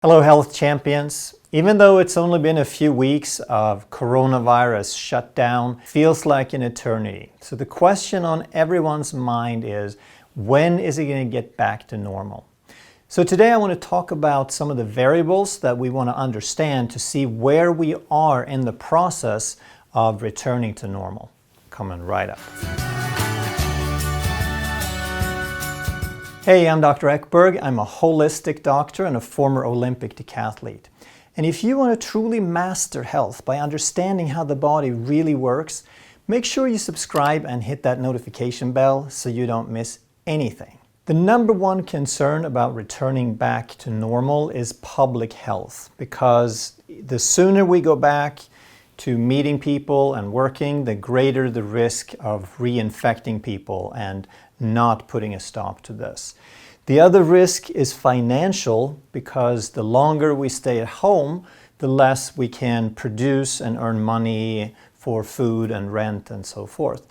Hello health champions. Even though it's only been a few weeks of coronavirus shutdown, feels like an eternity. So the question on everyone's mind is, when is it going to get back to normal? So today I want to talk about some of the variables that we want to understand to see where we are in the process of returning to normal. Coming right up. Hey, I'm Dr. Ekberg. I'm a holistic doctor and a former Olympic decathlete. And if you want to truly master health by understanding how the body really works, make sure you subscribe and hit that notification bell so you don't miss anything. The number one concern about returning back to normal is public health, because the sooner we go back to meeting people and working, the greater the risk of reinfecting people and not putting a stop to this. The other risk is financial, because the longer we stay at home, the less we can produce and earn money for food and rent and so forth.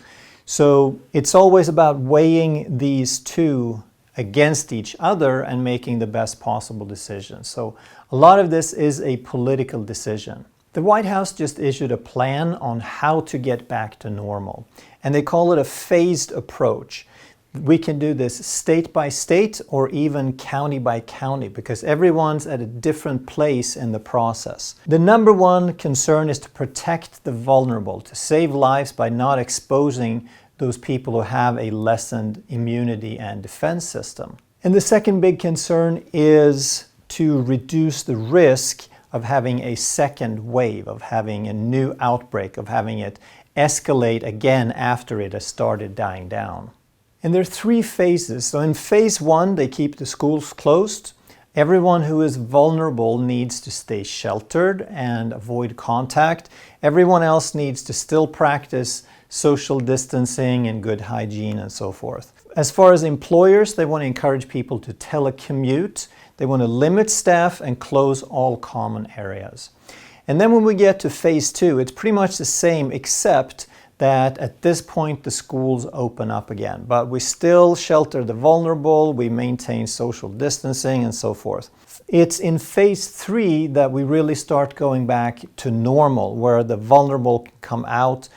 So it's always about weighing these two against each other and making the best possible decision. So a lot of this is a political decision. The White House just issued a plan on how to get back to normal, and they call it a phased approach. We can do this state by state or even county by county, because everyone's at a different place in the process. The number one concern is to protect the vulnerable, to save lives by not exposing those people who have a lessened immunity and defense system. And the second big concern is to reduce the risk of having a second wave, of having a new outbreak, of having it escalate again after it has started dying down. And there are three phases. So in phase one, they keep the schools closed. Everyone who is vulnerable needs to stay sheltered and avoid contact. Everyone else needs to still practice social distancing and good hygiene and so forth. As far as employers, they want to encourage people to telecommute. They want to limit staff and close all common areas. And then when we get to phase two, it's pretty much the same, except that at this point the schools open up again. But we still shelter the vulnerable, we maintain social distancing and so forth. It's in phase three that we really start going back to normal, where the vulnerable can come out,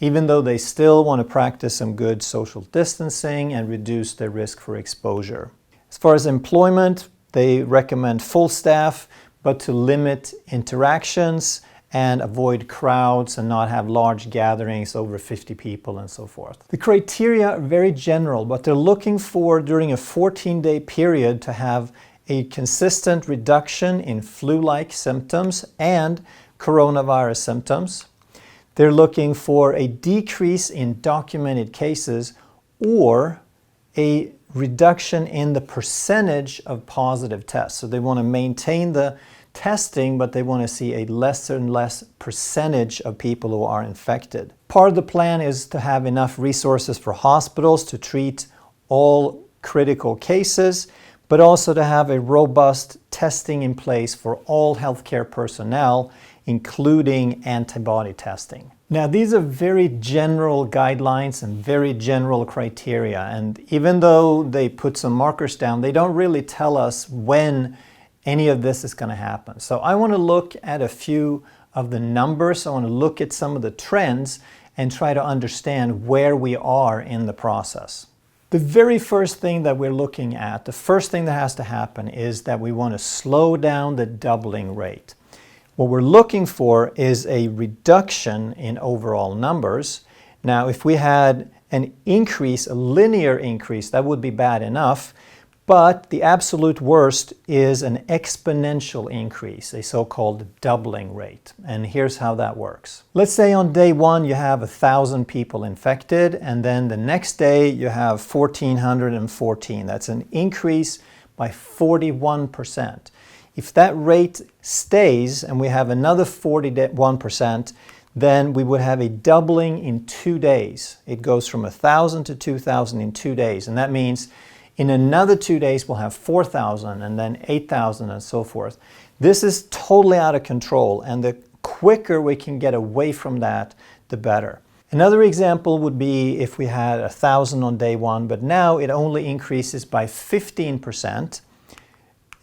even though they still want to practice some good social distancing and reduce their risk for exposure. As far as employment, they recommend full staff, but to limit interactions and avoid crowds and not have large gatherings over 50 people and so forth. The criteria are very general, but they're looking for, during a 14-day period, to have a consistent reduction in flu-like symptoms and coronavirus symptoms. They're looking for a decrease in documented cases or a reduction in the percentage of positive tests. So they want to maintain the testing, but they want to see a less and less percentage of people who are infected. Part of the plan is to have enough resources for hospitals to treat all critical cases, but also to have a robust testing in place for all healthcare personnel, including antibody testing. Now, these are very general guidelines and very general criteria, and even though they put some markers down, they don't really tell us when any of this is going to happen. So I want to look at a few of the numbers. I want to look at some of the trends and try to understand where we are in the process. The very first thing that we're looking at, the first thing that has to happen, is that we want to slow down the doubling rate. What we're looking for is a reduction in overall numbers. Now, if we had an increase, a linear increase, that would be bad enough. But the absolute worst is an exponential increase, a so-called doubling rate. And here's how that works. Let's say on day one you have 1,000 people infected, and then the next day you have 1,414. That's an increase by 41%. If that rate stays and we have another 41%, then we would have a doubling in 2 days. It goes from 1,000 to 2,000 in 2 days. And that means in another 2 days we'll have 4,000 and then 8,000 and so forth. This is totally out of control, and the quicker we can get away from that, the better. Another example would be if we had 1,000 on day one, but now it only increases by 15%.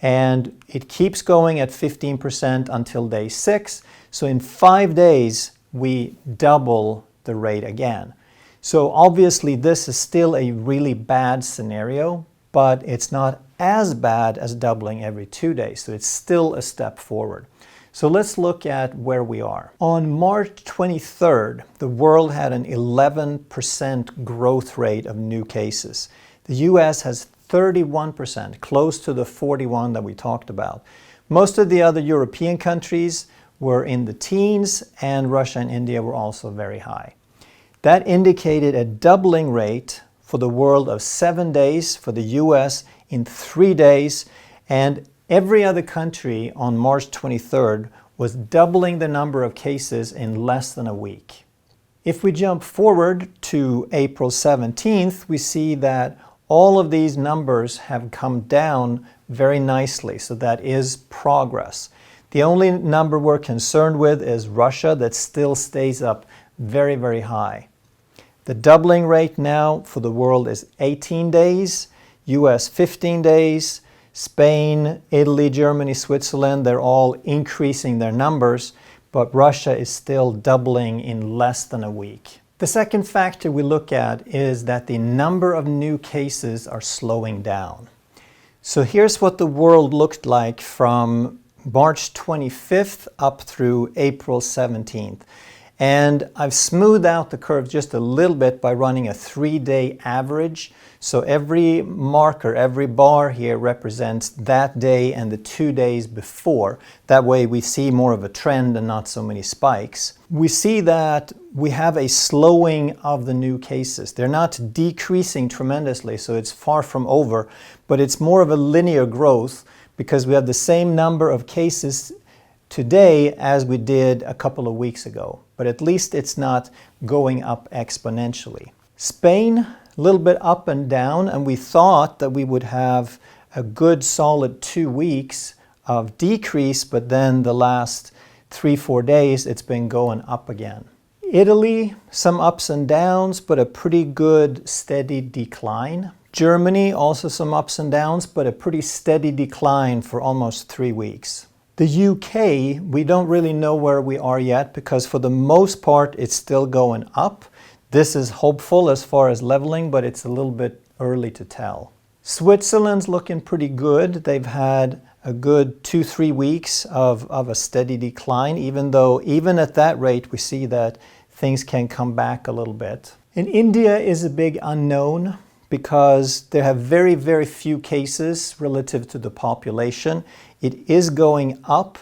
And it keeps going at 15% until day 6. So in 5 days, we double the rate again. So obviously this is still a really bad scenario, but it's not as bad as doubling every 2 days. So it's still a step forward. So let's look at where we are. On March 23rd, the world had an 11% growth rate of new cases. The US has 31%, close to the 41 that we talked about. Most of the other European countries were in the teens, and Russia and India were also very high. That indicated a doubling rate for the world of 7 days, for the US in 3 days, and every other country on March 23rd was doubling the number of cases in less than a week. If we jump forward to April 17th, we see that all of these numbers have come down very nicely, so that is progress. The only number we're concerned with is Russia, that still stays up very, very high. The doubling rate now for the world is 18 days, US 15 days, Spain, Italy, Germany, Switzerland, they're all increasing their numbers, but Russia is still doubling in less than a week. The second factor we look at is that the number of new cases are slowing down. So here's what the world looked like from March 25th up through April 17th. And I've smoothed out the curve just a little bit by running a 3-day average. So every marker, every bar here represents that day and the 2 days before. That way we see more of a trend and not so many spikes. We see that we have a slowing of the new cases. They're not decreasing tremendously, so it's far from over, but it's more of a linear growth because we have the same number of cases today as we did a couple of weeks ago, but at least it's not going up exponentially. Spain, a little bit up and down, and we thought that we would have a good solid 2 weeks of decrease, but then the last 3-4 days it's been going up again. Italy, some ups and downs, but a pretty good steady decline. Germany, also some ups and downs, but a pretty steady decline for almost 3 weeks. The UK, we don't really know where we are yet because for the most part it's still going up. This is hopeful as far as leveling, but it's a little bit early to tell. Switzerland's looking pretty good. They've had a good 2-3 weeks of a steady decline, even at that rate we see that things can come back a little bit. And India is a big unknown because they have very, very few cases relative to the population. It is going up,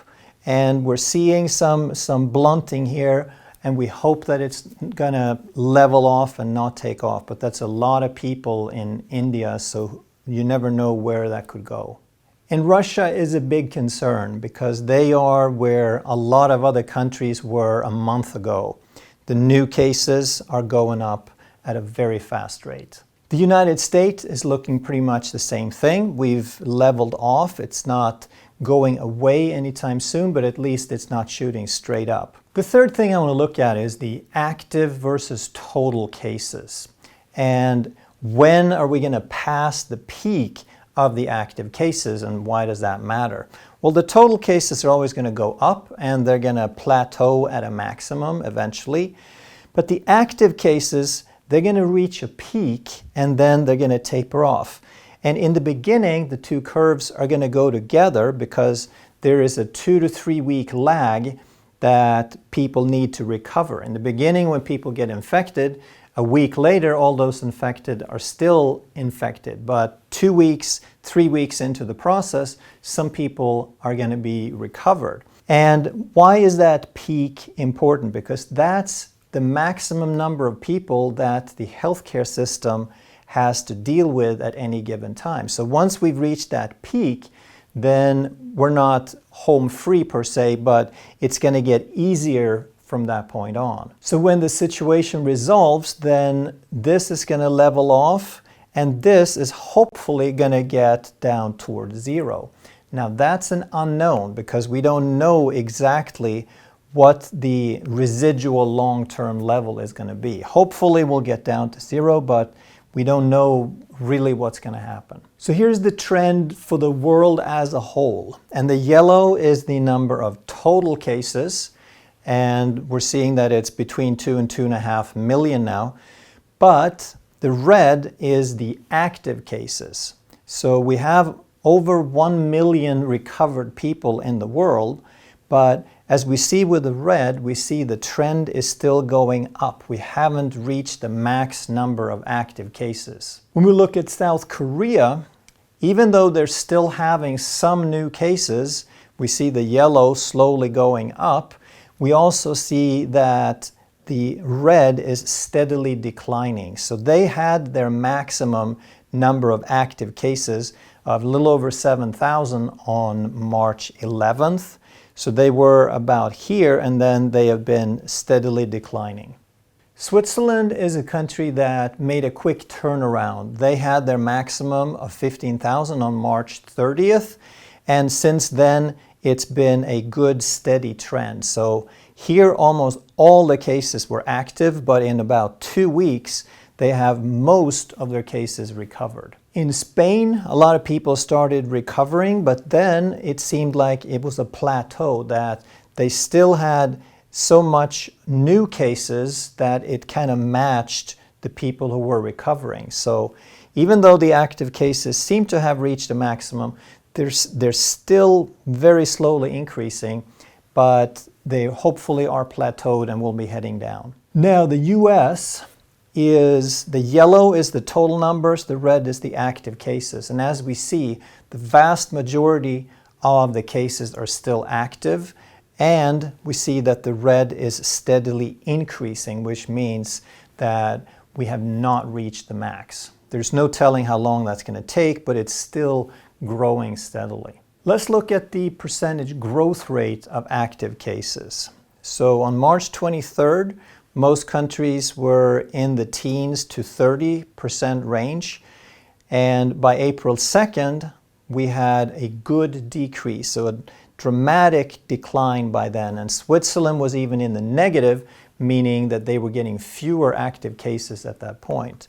and we're seeing some blunting here, and we hope that it's going to level off and not take off. But that's a lot of people in India, so you never know where that could go. And Russia is a big concern because they are where a lot of other countries were a month ago. The new cases are going up at a very fast rate. The United States is looking pretty much the same thing. We've leveled off. It's not going away anytime soon, but at least it's not shooting straight up. The third thing I want to look at is the active versus total cases. And when are we going to pass the peak of the active cases, and why does that matter? Well, the total cases are always going to go up, and they're going to plateau at a maximum eventually. But the active cases, they're going to reach a peak, and then they're going to taper off. And in the beginning, the two curves are going to go together because there is a 2 to 3 week lag that people need to recover. In the beginning, when people get infected, a week later, all those infected are still infected. But 2 weeks, 3 weeks into the process, some people are going to be recovered. And why is that peak important? Because that's the maximum number of people that the healthcare system has to deal with at any given time. So once we've reached that peak, then we're not home free per se, but it's going to get easier from that point on. So when the situation resolves, then this is going to level off, and this is hopefully going to get down towards zero. Now that's an unknown because we don't know exactly what the residual long-term level is going to be. Hopefully we'll get down to zero, but we don't know really what's going to happen. So here's the trend for the world as a whole. And the yellow is the number of total cases. And we're seeing that it's between 2 and 2.5 million now. But the red is the active cases. So we have over 1 million recovered people in the world. But as we see with the red, we see the trend is still going up. We haven't reached the max number of active cases. When we look at South Korea, even though they're still having some new cases, we see the yellow slowly going up. We also see that the red is steadily declining. So they had their maximum number of active cases of a little over 7,000 on March 11th. So they were about here, and then they have been steadily declining. Switzerland is a country that made a quick turnaround. They had their maximum of 15,000 on March 30th, and since then it's been a good steady trend. So here almost all the cases were active, but in about 2 weeks they have most of their cases recovered. In Spain, a lot of people started recovering, but then it seemed like it was a plateau, that they still had so much new cases that it kind of matched the people who were recovering. So even though the active cases seem to have reached a maximum, they're still very slowly increasing, but they hopefully are plateaued and will be heading down. Now the US is, the yellow is the total numbers, the red is the active cases. And as we see, the vast majority of the cases are still active, and we see that the red is steadily increasing, which means that we have not reached the max. There's no telling how long that's going to take, but it's still growing steadily. Let's look at the percentage growth rate of active cases. So on March 23rd, most countries were in the teens to 30% range. And by April 2nd, we had a good decrease, so a dramatic decline by then. And Switzerland was even in the negative, meaning that they were getting fewer active cases at that point.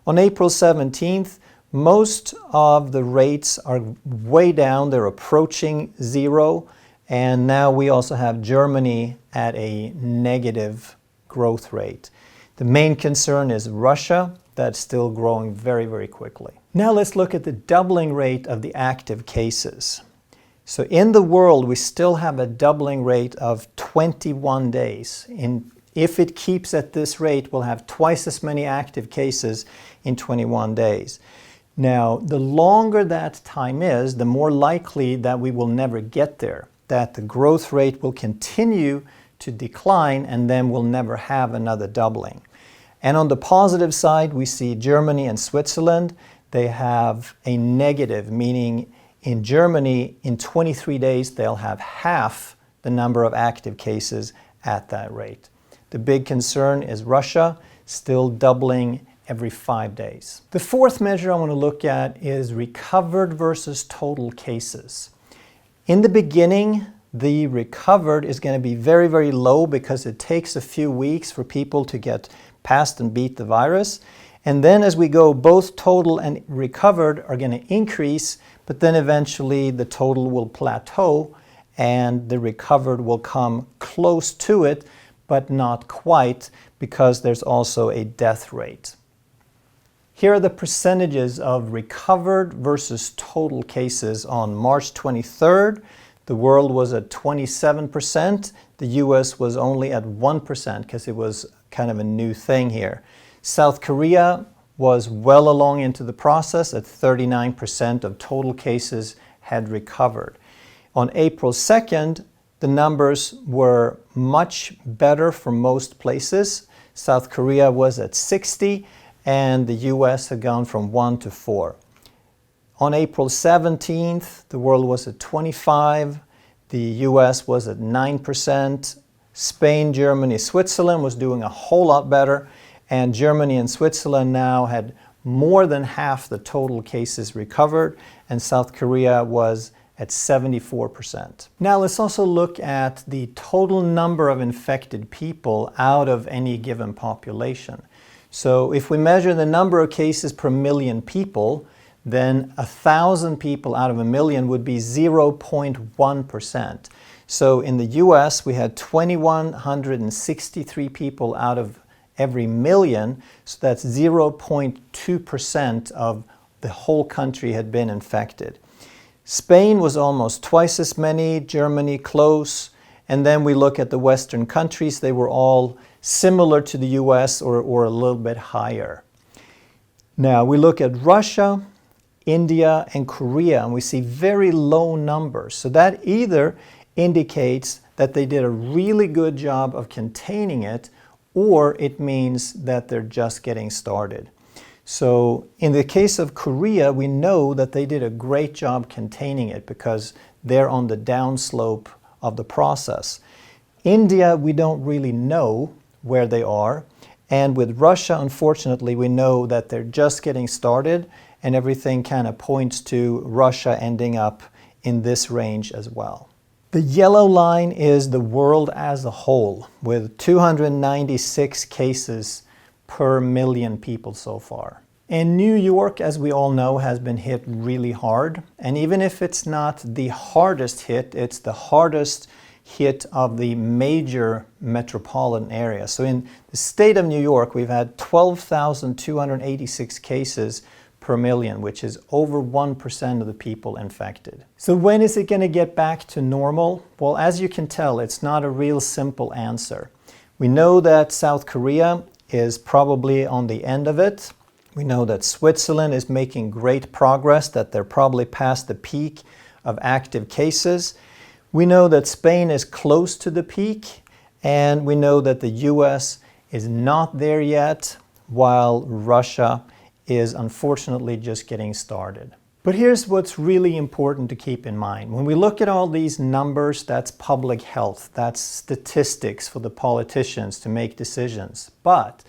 On April 17th, most of the rates are way down. They're approaching zero. And now we also have Germany at a negative growth rate. The main concern is Russia. That's still growing very, very quickly. Now let's look at the doubling rate of the active cases. So in the world, we still have a doubling rate of 21 days. If it keeps at this rate, we'll have twice as many active cases in 21 days. Now, the longer that time is, the more likely that we will never get there, that the growth rate will continue to decline, and then we'll never have another doubling. And on the positive side, we see Germany and Switzerland. They have a negative, meaning in Germany, in 23 days, they'll have half the number of active cases at that rate. The big concern is Russia, still doubling every 5 days. The fourth measure I want to look at is recovered versus total cases. In the beginning, the recovered is going to be very, very low because it takes a few weeks for people to get past and beat the virus. And then as we go, both total and recovered are going to increase, but then eventually the total will plateau and the recovered will come close to it, but not quite, because there's also a death rate. Here are the percentages of recovered versus total cases on March 23rd. The world was at 27%. The US was only at 1% because it was kind of a new thing here. South Korea was well along into the process at 39% of total cases had recovered. On April 2nd, the numbers were much better for most places. South Korea was at 60, and the US had gone from 1 to 4. On April 17th, the world was at 25, the US was at 9%, Spain, Germany, Switzerland was doing a whole lot better, and Germany and Switzerland now had more than half the total cases recovered, and South Korea was at 74%. Now let's also look at the total number of infected people out of any given population. So if we measure the number of cases per million people, then 1,000 people out of a million would be 0.1%. So in the US, we had 2,163 people out of every million, so that's 0.2% of the whole country had been infected. Spain was almost twice as many, Germany close, and then we look at the Western countries, they were all similar to the US or a little bit higher. Now we look at Russia, India, and Korea, and we see very low numbers. So that either indicates that they did a really good job of containing it, or it means that they're just getting started. So in the case of Korea, we know that they did a great job containing it because they're on the downslope of the process. India, we don't really know where they are. And with Russia, unfortunately, we know that they're just getting started, and everything kind of points to Russia ending up in this range as well. The yellow line is the world as a whole, with 296 cases per million people so far. And New York, as we all know, has been hit really hard. And even if it's not the hardest hit, it's the hardest hit of the major metropolitan areas. So in the state of New York, we've had 12,286 cases per million, which is over 1% of the people infected. So when is it going to get back to normal? Well, as you can tell, it's not a real simple answer. We know that South Korea is probably on the end of it. We know that Switzerland is making great progress, that they're probably past the peak of active cases. We know that Spain is close to the peak, and we know that the US is not there yet, while Russia is unfortunately just getting started. But here's what's really important to keep in mind. When we look at all these numbers, that's public health, that's statistics for the politicians to make decisions. But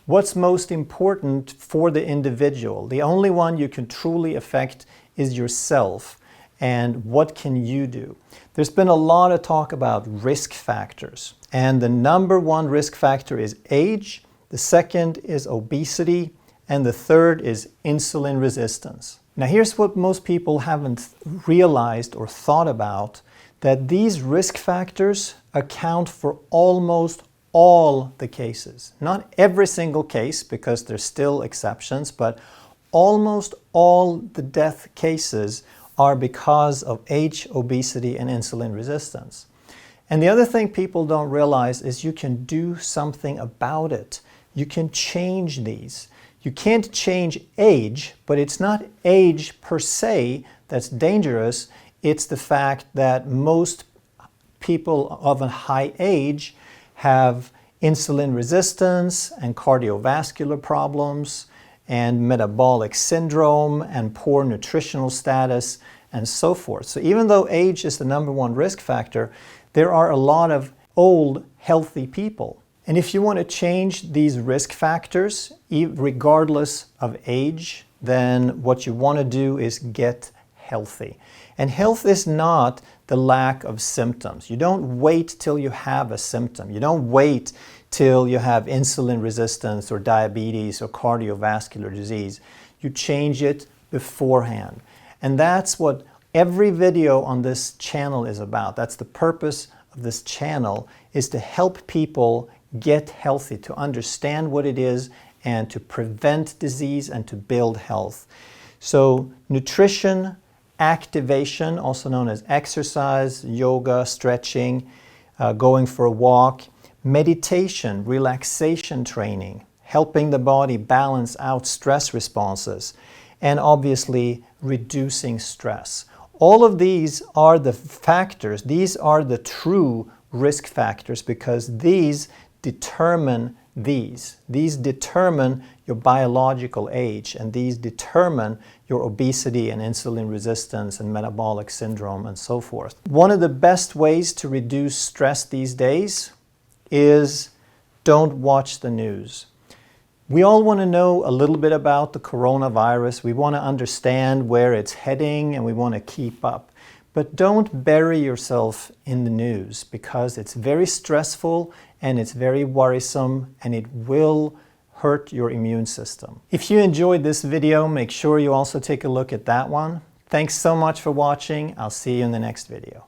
what's most important for the individual, the only one you can truly affect is yourself. And what can you do? There's been a lot of talk about risk factors. And the number one risk factor is age, the second is obesity, and the third is insulin resistance. Now here's what most people haven't realized or thought about, that these risk factors account for almost all the cases. Not every single case, because there's still exceptions, but almost all the death cases are because of age, obesity, and insulin resistance. And the other thing people don't realize is you can do something about it. You can change these. You can't change age, but it's not age per se that's dangerous. It's the fact that most people of a high age have insulin resistance and cardiovascular problems and metabolic syndrome and poor nutritional status and so forth. So even though age is the number one risk factor, there are a lot of old, healthy people. And if you want to change these risk factors, regardless of age, then what you want to do is get healthy. And health is not the lack of symptoms. You don't wait till you have a symptom. You don't wait till you have insulin resistance or diabetes or cardiovascular disease. You change it beforehand. And that's what every video on this channel is about. That's the purpose of this channel, is to help people get healthy, to understand what it is, and to prevent disease and to build health. So nutrition, activation, also known as exercise, yoga, stretching, going for a walk, meditation, relaxation training, helping the body balance out stress responses, and obviously reducing stress. All of these are the factors, these are the true risk factors, because these determine these. These determine your biological age, and these determine your obesity and insulin resistance and metabolic syndrome and so forth. One of the best ways to reduce stress these days is don't watch the news. We all want to know a little bit about the coronavirus. We want to understand where it's heading, and we want to keep up. But don't bury yourself in the news, because it's very stressful and it's very worrisome, and it will hurt your immune system. If you enjoyed this video, make sure you also take a look at that one. Thanks so much for watching. I'll see you in the next video.